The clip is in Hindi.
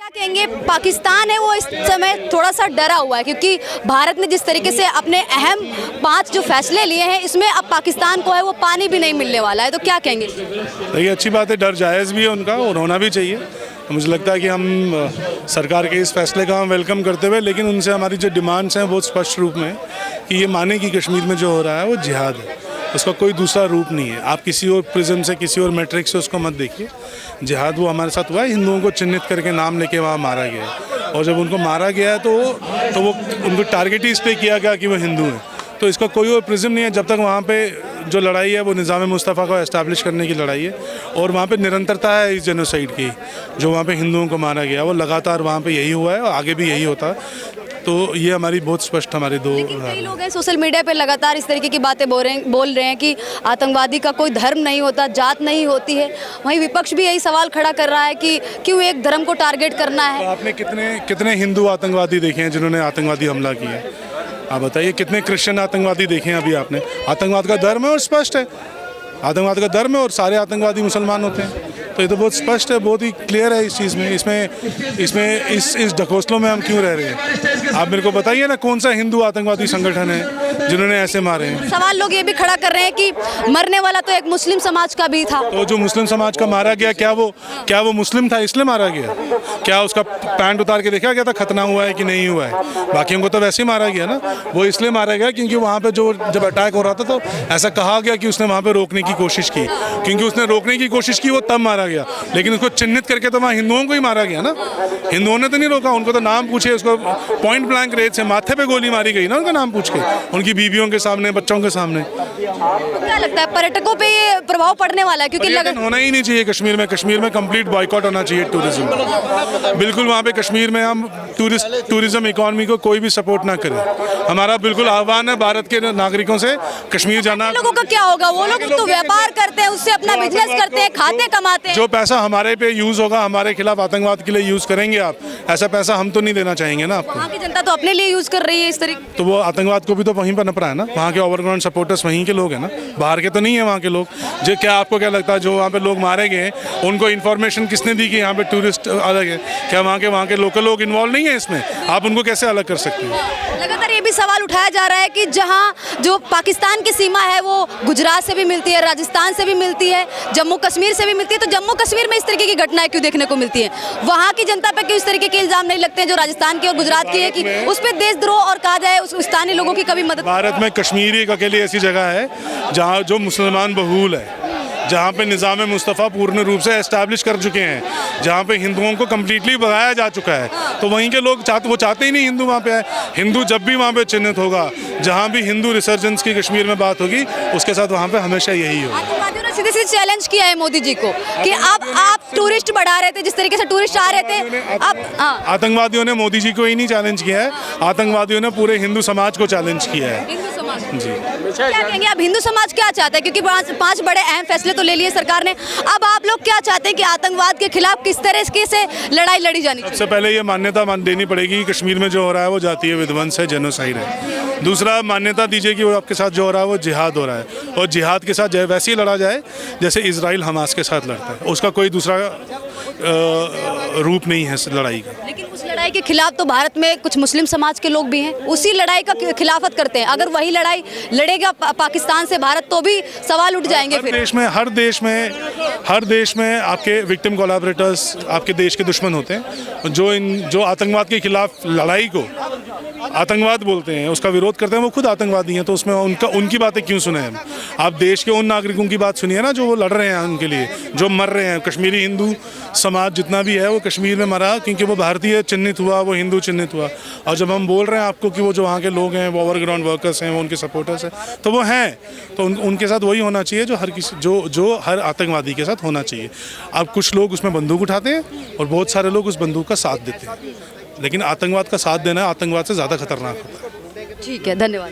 क्या कहेंगे, पाकिस्तान है वो इस समय थोड़ा सा डरा हुआ है क्योंकि भारत ने जिस तरीके से अपने अहम 5 जो फैसले लिए हैं इसमें अब पाकिस्तान को है वो पानी भी नहीं मिलने वाला है, तो क्या कहेंगे? देखिए, अच्छी बात है, डर जायज़ भी है उनका और होना भी चाहिए। मुझे लगता है कि हम सरकार के इस फैसले का हम वेलकम करते हुए, लेकिन उनसे हमारी जो डिमांड्स हैं बहुत स्पष्ट रूप में कि ये माने कि कश्मीर में जो हो रहा है वो जिहाद है, उसका कोई दूसरा रूप नहीं है। आप किसी और प्रिज्म से, किसी और मैट्रिक से उसको मत देखिए। जिहाद वो हमारे साथ हुआ है, हिंदुओं को चिन्हित करके नाम लेके वहाँ मारा गया है, और जब उनको मारा गया है तो वो उनको टारगेट ही इसलिए किया गया कि वो हिंदू हैं। तो इसका कोई और प्रिज्म नहीं है। जब तक वहाँ पे जो लड़ाई है वो निज़ाम मुस्तफ़ा को एस्टैब्लिश करने की लड़ाई है, और वहाँ पे निरंतरता है इस जेनोसाइड की। जो वहाँ पे हिंदुओं को मारा गया वो लगातार वहाँ पे यही हुआ है और आगे भी यही होता है। तो ये हमारी बहुत स्पष्ट हमारे दो। लेकिन कई लोग हैं सोशल मीडिया पे लगातार इस तरीके की बातें बोल रहे हैं कि आतंकवादी का कोई धर्म नहीं होता, जात नहीं होती है। वहीं विपक्ष भी यही सवाल खड़ा कर रहा है कि क्यों एक धर्म को टारगेट करना है। तो आपने कितने हिंदू आतंकवादी देखे हैं जिन्होंने आतंकवादी हमला किया है? आप बताइए, कितने क्रिश्चियन आतंकवादी देखे हैं अभी आपने? आतंकवाद का धर्म है और स्पष्ट है, आतंकवाद का धर्म है और सारे आतंकवादी मुसलमान होते हैं। तो ये तो बहुत स्पष्ट है, बहुत ही क्लियर है इस चीज़ में। इसमें इस ढकोसलों में हम क्यों रह रहे हैं? आप मेरे को बताइए ना, कौन सा हिंदू आतंकवादी संगठन है जिन्होंने ऐसे मारे हैं? सवाल लोग ये भी खड़ा कर रहे हैं कि मरने वाला तो एक मुस्लिम समाज का भी था। तो जो मुस्लिम समाज का मारा गया, क्या वो मुस्लिम था इसलिए मारा गया? क्या उसका पैंट उतार के देखा गया था खतना हुआ है कि नहीं हुआ है? बाकियों को तो वैसे ही मारा गया ना। वो इसलिए मारा गया क्योंकि वहाँ पे जब अटैक हो रहा था तो ऐसा कहा गया कि उसने वहाँ पे रोकने की कोशिश की, क्योंकि उसने रोकने की कोशिश की वो तब मारा गया। लेकिन उसको चिन्हित करके तो वहाँ हिंदुओं को ही मारा गया ना। हिंदुओं ने तो नहीं रोका, उनको तो नाम पूछे, उसको पॉइंट ब्लैंक रेंज से माथे पे गोली मारी गई ना, उनका नाम पूछ के, उनकी बीवियों के सामने, बच्चों के सामने। तो क्या लगता है पर्यटकों पे ये प्रभाव पड़ने वाला है? क्योंकि होना ही नहीं चाहिए कश्मीर में कंप्लीट बॉयकॉट होना चाहिए टूरिज्म का। बिल्कुल वहाँ पे कश्मीर में हम टूरिज्म इकोनॉमी को कोई भी सपोर्ट ना करें। हमारा बिल्कुल आह्वान है भारत के नागरिकों से कश्मीर जाना। लोगों का क्या होगा? वो लोग तो व्यापार करते हैं, उससे अपना बिजनेस करते हैं, खाते कमाते हैं। जो पैसा हमारे पे यूज होगा, हमारे खिलाफ आतंकवाद के लिए यूज करेंगे आप, ऐसा पैसा हम तो नहीं देना चाहेंगे ना आपको। वहाँ की जनता तो अपने लिए यूज कर रही है इस तरीके। तो वो आतंकवाद को भी तो वहीं पर नप रहा है ना। वहाँ के ओवरग्राउंड सपोर्टर्स वहीं के लोग हैं ना, बाहर के तो नहीं है वहाँ के लोग। जो क्या आपको क्या लगता है जो वहाँ पे लोग मारे गए उनको इन्फॉर्मेशन किसने दी कि यहाँ पे टूरिस्ट अलग है? क्या वहाँ के लोकल लोग इन्वॉल्व नहीं है इसमें? आप उनको कैसे अलग कर सकते हैं? लगातार ये भी सवाल उठाया जा रहा है कि जहाँ जो पाकिस्तान की सीमा है वो गुजरात से भी मिलती है, राजस्थान से भी मिलती है, जम्मू कश्मीर से भी मिलती है, तो जम्मू कश्मीर में इस तरीके की घटनाएं क्यों देखने को मिलती है? वहाँ की जनता पे क्यों इस तरीके के इल्जाम नहीं लगते हैं जो राजस्थान की और गुजरात की है कि उस पर देशद्रोह और कहा जाए उस स्थानीय लोगों की कभी मदद? भारत में कश्मीर एक अकेली ऐसी जगह है जहाँ जो मुसलमान बहुल है, जहाँ पे निज़ाम मुस्तफ़ा पूर्ण रूप से एस्टैब्लिश कर चुके हैं, जहाँ पे हिंदुओं को कम्प्लीटली भगाया जा चुका है। तो वहीं के लोग चाहते ही नहीं हिंदू वहाँ पे आए। हिंदू जब भी वहाँ पे चिन्हित होगा, जहाँ भी हिंदू रिसर्जेंस की कश्मीर में बात होगी, उसके साथ वहाँ पे हमेशा यही होगा। आतंकवादियों ने सीधे चैलेंज किया है मोदी जी को कि अब आप टूरिस्ट बढ़ा रहे थे, जिस तरीके से टूरिस्ट आ रहे थे अब। आतंकवादियों ने मोदी जी को ही नहीं चैलेंज किया है, आतंकवादियों ने पूरे हिंदू समाज को चैलेंज किया है। हिंदू समाज जी, क्या कहेंगे आप? हिंदू समाज क्या चाहता है? क्योंकि 5 बड़े अहम फैसले तो ले लिए सरकार ने, अब आप लोग क्या चाहते हैं कि आतंकवाद के खिलाफ किस तरह से लड़ाई लड़ी जानी चाहिए? सबसे पहले ये मान्यता देनी पड़ेगी कि कश्मीर में जो हो रहा है वो जातीय विध्वंस है, जेनोसाइड है। दूसरा, मान्यता दीजिए कि वो आपके साथ जो हो रहा है वो जिहाद हो रहा है, और जिहाद के साथ वैसे ही लड़ा जाए जैसे इजराइल हमास के साथ लड़ता है। उसका कोई दूसरा रूप नहीं है इस लड़ाई का। लेकिन उस लड़ाई के खिलाफ तो भारत में कुछ मुस्लिम समाज के लोग भी हैं, उसी लड़ाई का खिलाफत करते हैं। अगर वही लड़ाई लड़ेगा पाकिस्तान से भारत तो भी सवाल उठ जाएंगे। फिर हर देश में आपके विक्टिम कोलैबोरेटर्स आपके देश के दुश्मन होते हैं। जो आतंकवाद के खिलाफ लड़ाई को आतंकवाद बोलते हैं, उसका विरोध करते हैं, वो खुद आतंकवादी हैं। तो उसमें उनकी बातें क्यों सुने हम? आप देश के उन नागरिकों की बात सुनिए ना जो वो लड़ रहे हैं उनके लिए, जो मर रहे हैं। कश्मीरी हिंदू समाज जितना भी है वो कश्मीर में मरा क्योंकि वो भारतीय चिन्हित हुआ, वो हिंदू चिन्हित हुआ। और जब हम बोल रहे हैं आपको कि वो जो वहाँ के लोग हैं वो ओवरग्राउंड वर्कर्स हैं, वो उनके सपोर्टर्स हैं, तो वो हैं, तो उनके साथ वही होना चाहिए जो हर आतंकवादी के साथ होना चाहिए। अब कुछ लोग उसमें बंदूक उठाते हैं और बहुत सारे लोग उस बंदूक का साथ देते हैं, लेकिन आतंकवाद का साथ देना आतंकवाद से ज़्यादा खतरनाक होता है। ठीक है, धन्यवाद।